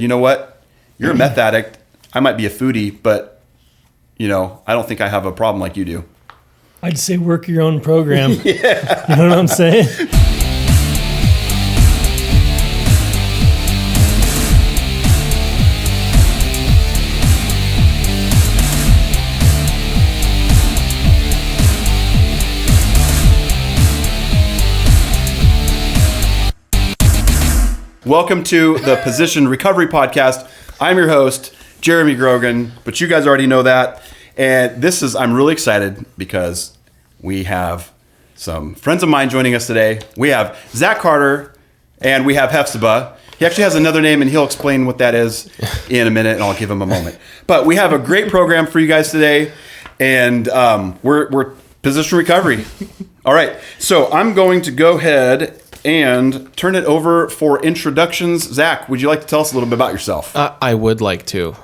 you know what? You're a meth addict. I might be a foodie, but, I don't think I have a problem like you do. I'd say work your own program. Yeah. You know what I'm saying? Welcome to the Position Recovery Podcast. I'm your host, Jeremy Grogan, but you guys already know that. And I'm really excited because we have some friends of mine joining us today. We have Zach Carter and we have Hephzibah. He actually has another name and he'll explain what that is in a minute and I'll give him a moment. But we have a great program for you guys today and we're Position Recovery. All right, so I'm going to go ahead and turn it over for introductions. Zach, would you like to tell us a little bit about yourself? I would like to.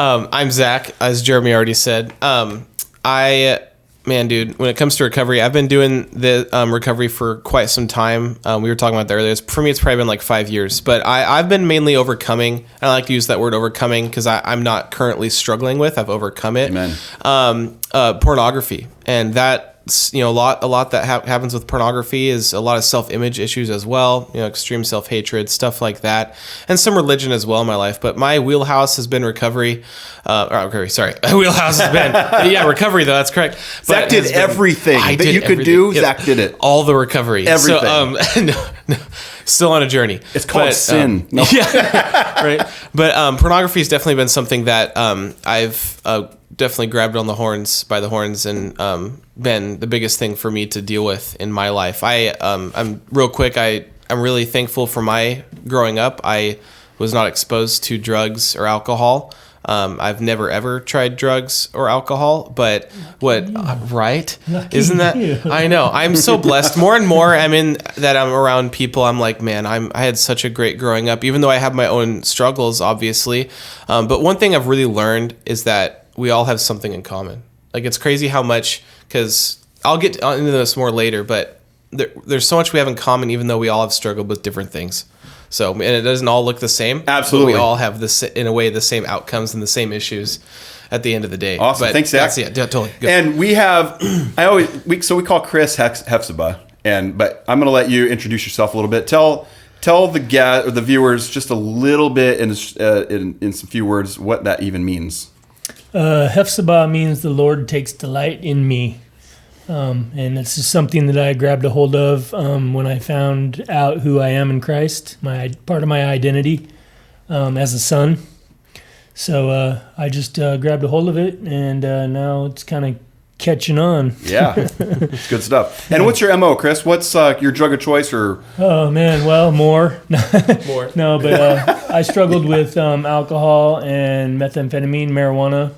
I'm Zach, as Jeremy already said. When it comes to recovery, I've been doing the recovery for quite some time. We were talking about that earlier. For me, it's probably been like 5 years. But I've been mainly overcoming. I like to use that word overcoming because I'm not currently struggling with. I've overcome it. Amen. Pornography. And that, a lot that happens with pornography is a lot of self-image issues as well, extreme self-hatred, stuff like that, and some religion as well in my life. But my wheelhouse has been recovery. Wheelhouse has been, recovery though, that's correct. Zach did everything that you could do. Zach did it. All the recovery. Everything. So, no, still on a journey. It's called sin. No. Yeah, right. But pornography has definitely been something that I've definitely grabbed by the horns and been the biggest thing for me to deal with in my life. I'm real quick. I'm really thankful for my growing up. I was not exposed to drugs or alcohol. I've never ever tried drugs or alcohol, but right? Lucky Isn't that? you. I know. I'm so blessed. More and more I'm around people. I'm like, man, I had such a great growing up, even though I have my own struggles, obviously. But one thing I've really learned is that we all have something in common. Like, it's crazy how much, because I'll get into this more later, but there's so much we have in common, even though we all have struggled with different things. So, and it doesn't all look the same. Absolutely. But we all have in a way, the same outcomes and the same issues at the end of the day. Awesome. But thanks, Zach. Totally. Go. And we have, we call Chris Hephzibah, but I'm going to let you introduce yourself a little bit. Tell the guest or the viewers just a little bit in some few words what that even means. Hephzibah means the Lord takes delight in me. And it's just something that I grabbed a hold of when I found out who I am in Christ, part of my identity as a son. So I just grabbed a hold of it, and now it's kind of catching on. Yeah, it's good stuff. And what's your MO, Chris? What's your drug of choice? Or Oh, man, well, more. More. No, but I struggled with alcohol and methamphetamine, marijuana,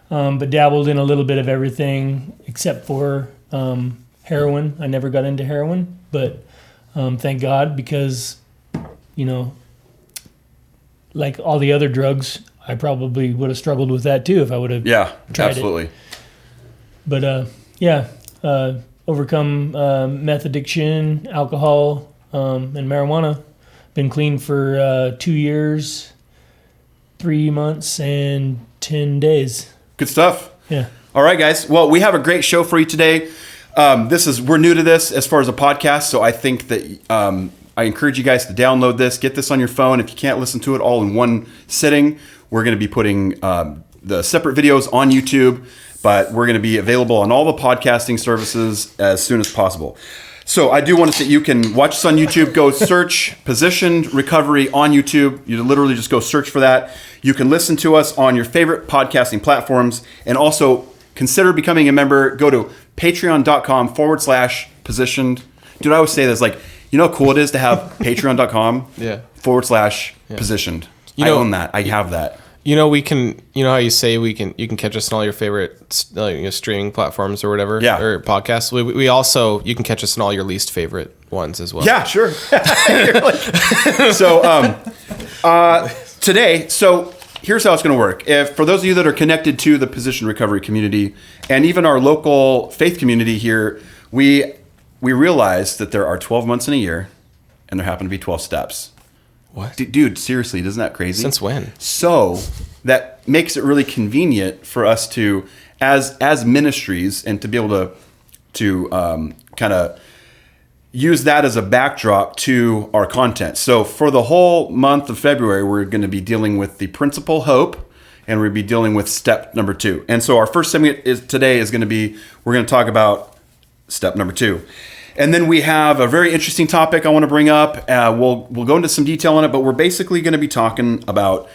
but dabbled in a little bit of everything except for heroin. I never got into heroin, but thank God, because, like all the other drugs, I probably would have struggled with that too if I would have tried absolutely. it. But overcome meth addiction, alcohol, and marijuana. Been clean for 2 years, 3 months, and 10 days. Good stuff. Yeah. All right, guys. Well, we have a great show for you today. We're new to this as far as a podcast, so I think that I encourage you guys to download this, get this on your phone. If you can't listen to it all in one sitting, we're going to be putting the separate videos on YouTube, but we're going to be available on all the podcasting services as soon as possible. So I do want to say you can watch us on YouTube. Go search Positioned Recovery on YouTube. You literally just go search for that. You can listen to us on your favorite podcasting platforms, and also consider becoming a member. Go to patreon.com/positioned. Dude, I always say this, like, you know how cool it is to have patreon.com /positioned. I own that. I have that. We can, how you say you can catch us on all your favorite streaming platforms or whatever, or podcasts. We also, you can catch us on all your least favorite ones as well. Yeah, sure. Today, here's how it's going to work. For those of you that are connected to the Position Recovery community and even our local faith community here, we realize that there are 12 months in a year and there happen to be 12 steps. What? Dude, seriously, isn't that crazy? Since when? So that makes it really convenient for us to, as ministries, and to be able to kind of use that as a backdrop to our content. So for the whole month of February, we're going to be dealing with the principle hope, and we'll be dealing with step number 2. And so our first segment today is going to be, we're going to talk about step number 2. And then we have a very interesting topic I want to bring up. We'll go into some detail on it, but we're basically going to be talking about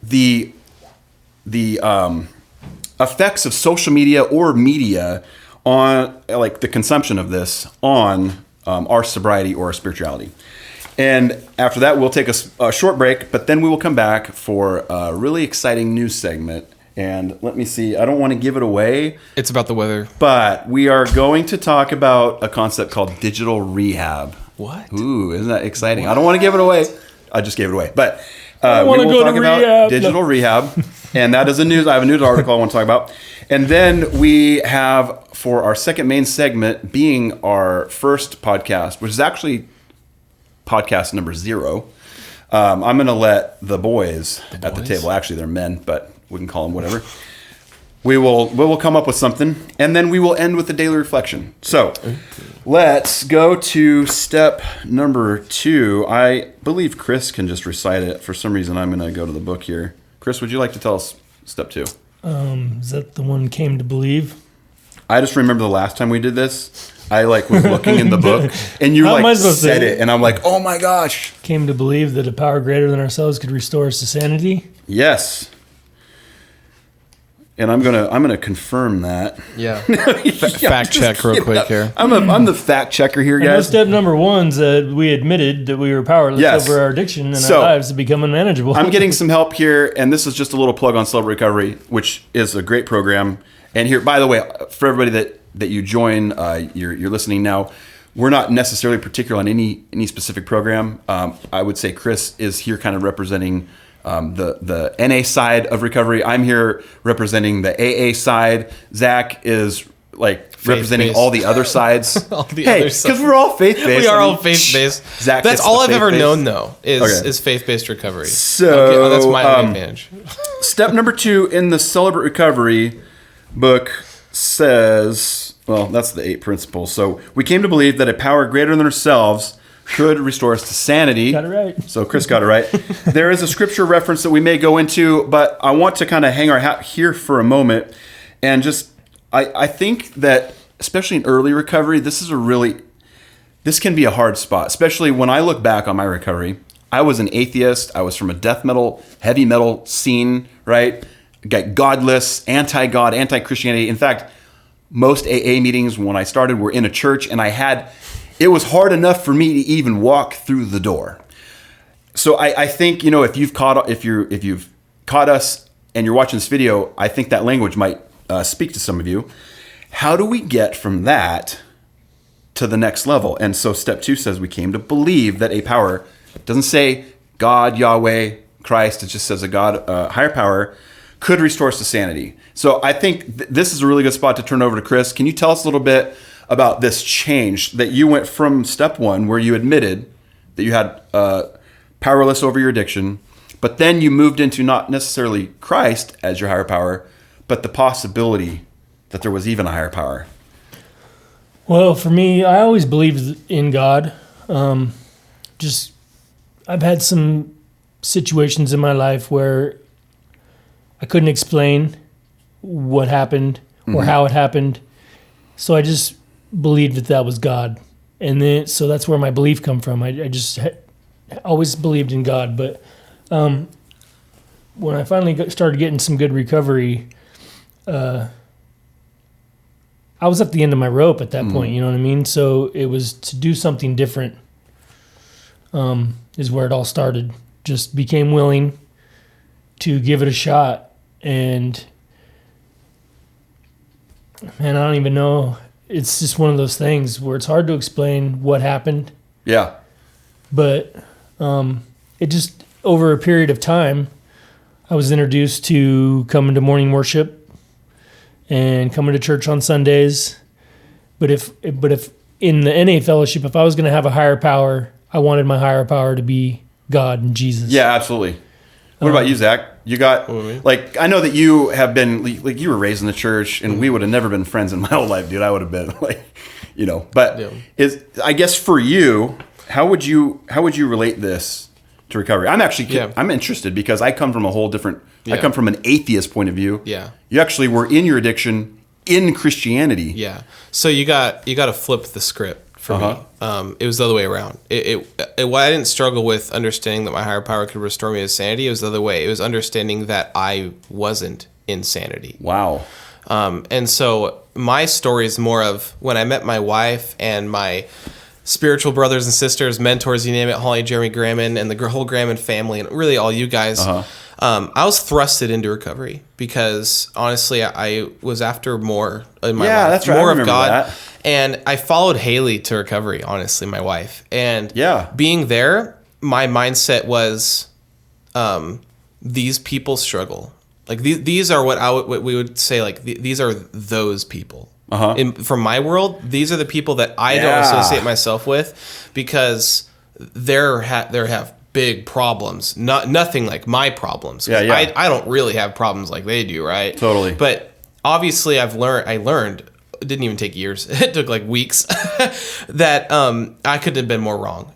the effects of social media or media on, like, the consumption of this on our sobriety or our spirituality. And after that, we'll take a short break, but then we will come back for a really exciting news segment. And let me see, I don't want to give it away. It's about the weather. But we are going to talk about a concept called digital rehab. What? Ooh, isn't that exciting? What? I don't want to give it away. I just gave it away. But we will talk about digital rehab. And that is I have a news article I want to talk about. And then we have, for our second main segment, being our first podcast, which is actually podcast number 0. I'm going to let the boys at the table, actually they're men, but we can call them whatever. We will come up with something, and then we will end with the daily reflection. So let's go to step number 2. I believe Chris can just recite it. For some reason, I'm going to go to the book here. Chris, would you like to tell us step 2? Is that the one came to believe? I just remember the last time we did this, I was looking in the book, and you said it, and I'm like, oh my gosh. Came to believe that a power greater than ourselves could restore us to sanity? Yes. And I'm gonna confirm that. Yeah. Fact check real quick here. I'm the fact checker here, guys. Step number 1's that we admitted that we were powerless over our addiction and our lives had become unmanageable. I'm getting some help here, and this is just a little plug on Celebrate Recovery, which is a great program. And here, by the way, for everybody that you join, you're listening now, we're not necessarily particular on any specific program. I would say Chris is here kind of representing the NA side of recovery. I'm here representing the AA side. Zach is representing all the other sides. Other sides. Because we're all faith-based. We are all faith-based. Zach, that's all I've ever known, though, is faith-based recovery. So that's my advantage. Step number 2 in the Celebrate Recovery book says, well, that's the 8 principles. So we came to believe that a power greater than ourselves could restore us to sanity. Got it right. So Chris got it right. There is a scripture reference that we may go into, but I want to kind of hang our hat here for a moment. And just, I think that, especially in early recovery, this can be a hard spot, especially when I look back on my recovery. I was an atheist. I was from a death metal, heavy metal scene, right? Godless, anti-God, anti-Christianity. In fact, most AA meetings when I started were in a church, and it was hard enough for me to even walk through the door. So I think, if you've caught us and you're watching this video, I think that language might speak to some of you. How do we get from that to the next level? And so step 2 says we came to believe that a power, it doesn't say God, Yahweh, Christ, it just says a God, higher power, could restore us to sanity. So I think this is a really good spot to turn over to Chris. Can you tell us a little bit about this change that you went from step 1, where you admitted that you had powerless over your addiction, but then you moved into not necessarily Christ as your higher power, but the possibility that there was even a higher power? Well, for me, I always believed in God. I've had some situations in my life where I couldn't explain what happened or how it happened. So I just believed that was God. And then, so that's where my belief come from. I just always believed in God. But when I finally started getting some good recovery, I was at the end of my rope at that point, you know what I mean? So it was to do something different is where it all started. Just became willing to give it a shot. And man, I don't even know. It's just one of those things where it's hard to explain what happened. Yeah. But it just, over a period of time, I was introduced to coming to morning worship and coming to church on Sundays. But if in the NA fellowship, if I was going to have a higher power, I wanted my higher power to be God and Jesus. Yeah, absolutely. What about you, Zach? You got, like, I know that you have been, like, you were raised in the church, and we would have never been friends in my whole life, dude. I would have been, like, you know. But I guess for you, how would you relate this to recovery? I'm actually, I'm interested because I come from a whole different, I come from an atheist point of view. Yeah. You actually were in your addiction in Christianity. Yeah. So you got to flip the script. For me, it was the other way around. I didn't struggle with understanding that my higher power could restore me to sanity. It was the other way. It was understanding that I wasn't in sanity. Wow. And so my story is more of when I met my wife and my spiritual brothers and sisters, mentors, you name it, Holly, Jeremy, Graham, and the whole Graham family, and really all you guys. I was thrusted into recovery because honestly, I was after more in my life. That's right. More of God. That. And I followed Haley to recovery, honestly, my wife. And being there, my mindset was these people struggle. Like these are what we would say, like these are those people. From my world, these are the people that I don't associate myself with because they have big problems. Nothing like my problems. I don't really have problems like they do, right? Totally. But obviously I learned it didn't even take years. It took like weeks that I could have been more wrong.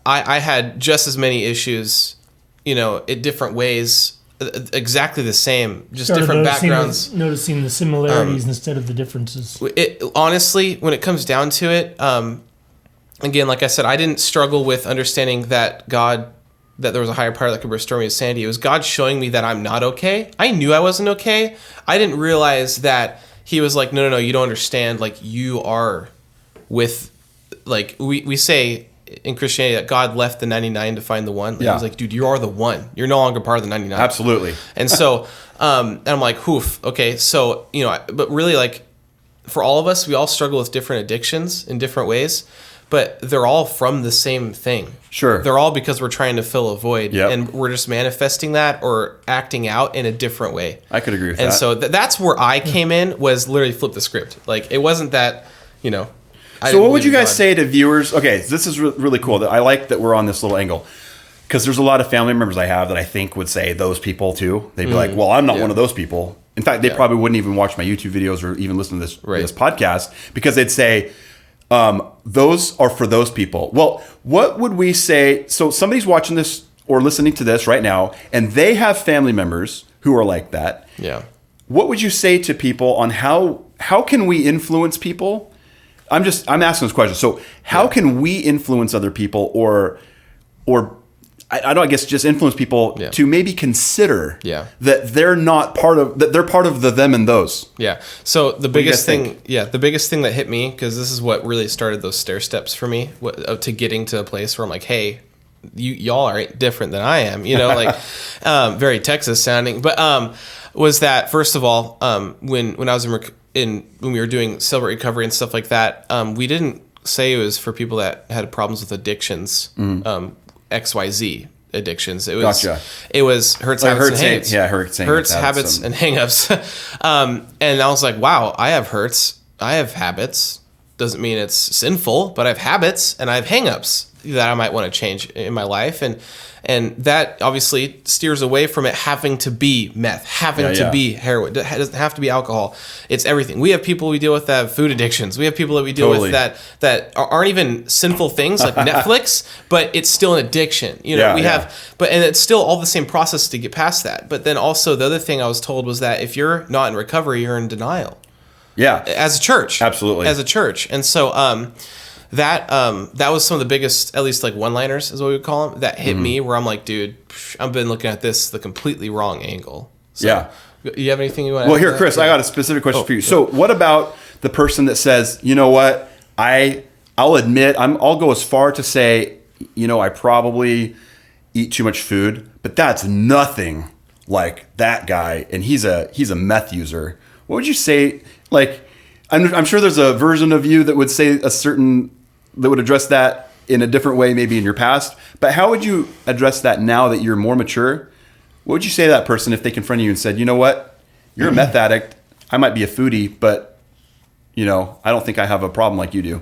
I had just as many issues, in different ways, exactly the same, just Started different backgrounds. Noticing the similarities instead of the differences. Honestly, when it comes down to it, again, like I said, I didn't struggle with understanding that there was a higher power that could restore me to sanity. It was God showing me that I'm not okay. I knew I wasn't okay. I didn't realize that he was like, no, you don't understand. Like, you are with, like, we say in Christianity that God left the 99 to find the one. Like, he's like, dude, you are the one. You're no longer part of the 99. Absolutely. And so, and I'm like, oof, okay. So, but really, like, for all of us, we all struggle with different addictions in different ways, but they're all from the same thing. Sure. They're all because we're trying to fill a void, and we're just manifesting that or acting out in a different way. I could agree with that. And so that's where I came in, was literally flip the script. Like, it wasn't that, So what would you guys say to viewers? Okay, this is really cool. I like that we're on this little angle, because there's a lot of family members I have that I think would say those people too. They'd be like, well, I'm not one of those people. In fact, they probably wouldn't even watch my YouTube videos or even listen to this podcast, because they'd say, those are for those people. Well, what would we say? So somebody's watching this or listening to this right now, and they have family members who are like that. Yeah. What would you say to people on how can we influence people? I'm asking this question. So how can we influence other people or I guess just influence people to maybe consider that they're not they're part of the them and those. Yeah. So the biggest thing that hit me, because this is what really started those stair steps for me to getting to a place where I'm like, hey, y'all are different than I am, like very Texas sounding, but was that, first of all, when I was when we were doing Celebrate Recovery and stuff like that, we didn't say it was for people that had problems with addictions, XYZ addictions. It was It was hurts, habits, and hangups. Yeah, hurts, habits, and hangups. And I was like, wow, I have hurts, I have habits. Doesn't mean it's sinful, but I have habits and I have hangups that I might want to change in my life, and that obviously steers away from it having to be meth, having to be heroin. It doesn't have to be alcohol. It's everything. We have people we deal with that have food addictions. We have people that we deal with that aren't even sinful things like Netflix, but it's still an addiction. And it's still all the same process to get past that. But then also the other thing I was told was that if you're not in recovery, you're in denial. Yeah. As a church. Absolutely. As a church. And so that was some of the biggest, at least like one-liners is what we would call them, that hit me, where I'm like, dude, I've been looking at this the completely wrong angle. So, you have anything you want to add? Well, here, Chris, I got a specific question for you. So what about the person that says, you know what, I'll admit, I'll go as far to say, I probably eat too much food, but that's nothing like that guy, and he's a meth user. What would you say? Like, I'm sure there's a version of you that would say that would address that in a different way, maybe in your past. But how would you address that now that you're more mature? What would you say to that person if they confronted you and said, you know what, you're a meth addict. I might be a foodie, but I don't think I have a problem like you do.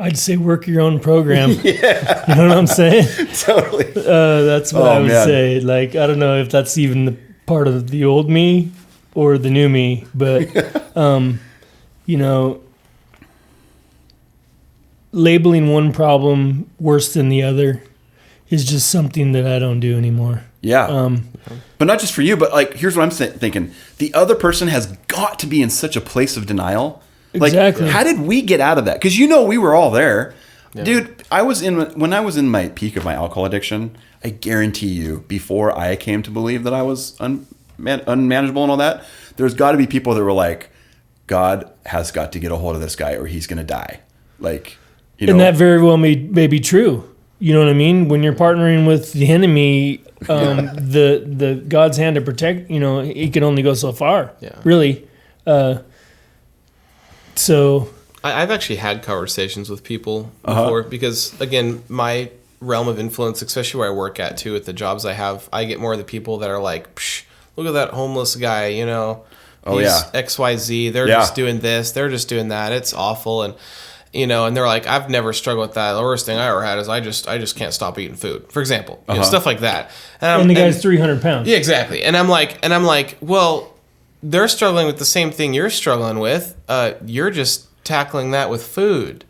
I'd say work your own program. Yeah. You know what I'm saying? Totally. That's what I would say. Like, I don't know if that's even the part of the old me or the new me, but, you know, labeling one problem worse than the other is just something that I don't do anymore. Yeah. But not just for you, but like, here's what I'm thinking. The other person has got to be in such a place of denial. Like, Exactly. how did we get out of that? Because we were all there. Yeah. Dude, when I was in my peak of my alcohol addiction, I guarantee you, before I came to believe that I was unmanageable and all that, there's got to be people that were like, God has got to get a hold of this guy or he's going to die. Like, you know. And that very well may be true. You know what I mean? When you're partnering with the enemy, the God's hand to protect, he can only go so far. Yeah. Really. So I've actually had conversations with people before because, again, my realm of influence, especially where I work at too, at the jobs I have, I get more of the people that are like, psh, look at that homeless guy, he's XYZ, they're just doing this, they're just doing that, it's awful, and and they're like, I've never struggled with that. The worst thing I ever had is I just can't stop eating food, for example, stuff like that. And the guy's 300 pounds. Yeah, exactly. And I'm like, well, they're struggling with the same thing you're struggling with. You're just tackling that with food.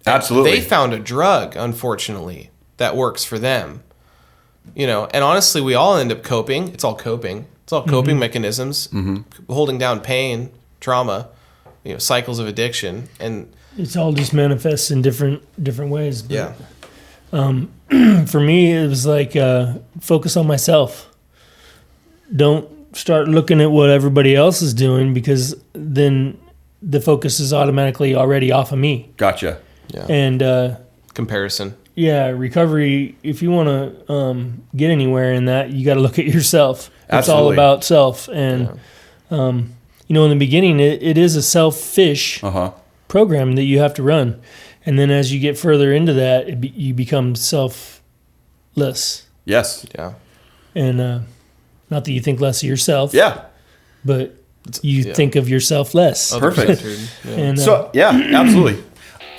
Absolutely. They found a drug, unfortunately, that works for them. And honestly, we all end up coping. It's all coping. It's all coping mechanisms, holding down pain, trauma, cycles of addiction, and it's all just manifests in different ways. But, yeah. For me, it was like focus on myself. Don't start looking at what everybody else is doing, because then the focus is automatically already off of me. Gotcha. Yeah. And comparison. Yeah, recovery, if you want to get anywhere in that, you got to look at yourself. It's all about self. And, in the beginning, it is a selfish program that you have to run. And then as you get further into that, you become selfless. Yes. Yeah. And not that you think less of yourself. Yeah. But you think of yourself less. Perfect. Yeah. And, absolutely.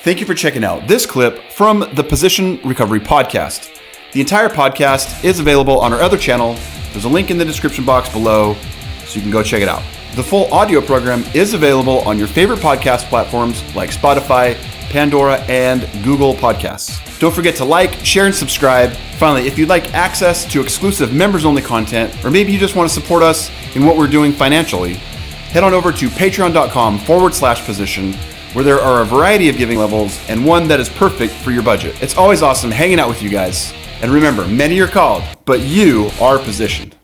Thank you for checking out this clip from the Position Recovery Podcast. The entire podcast is available on our other channel. There's a link in the description box below, so you can go check it out. The full audio program is available on your favorite podcast platforms like Spotify, Pandora, and Google Podcasts. Don't forget to like, share, and subscribe. Finally, if you'd like access to exclusive members-only content, or maybe you just want to support us in what we're doing financially, head on over to patreon.com/position, where there are a variety of giving levels and one that is perfect for your budget. It's always awesome hanging out with you guys. And remember, many are called, but you are positioned.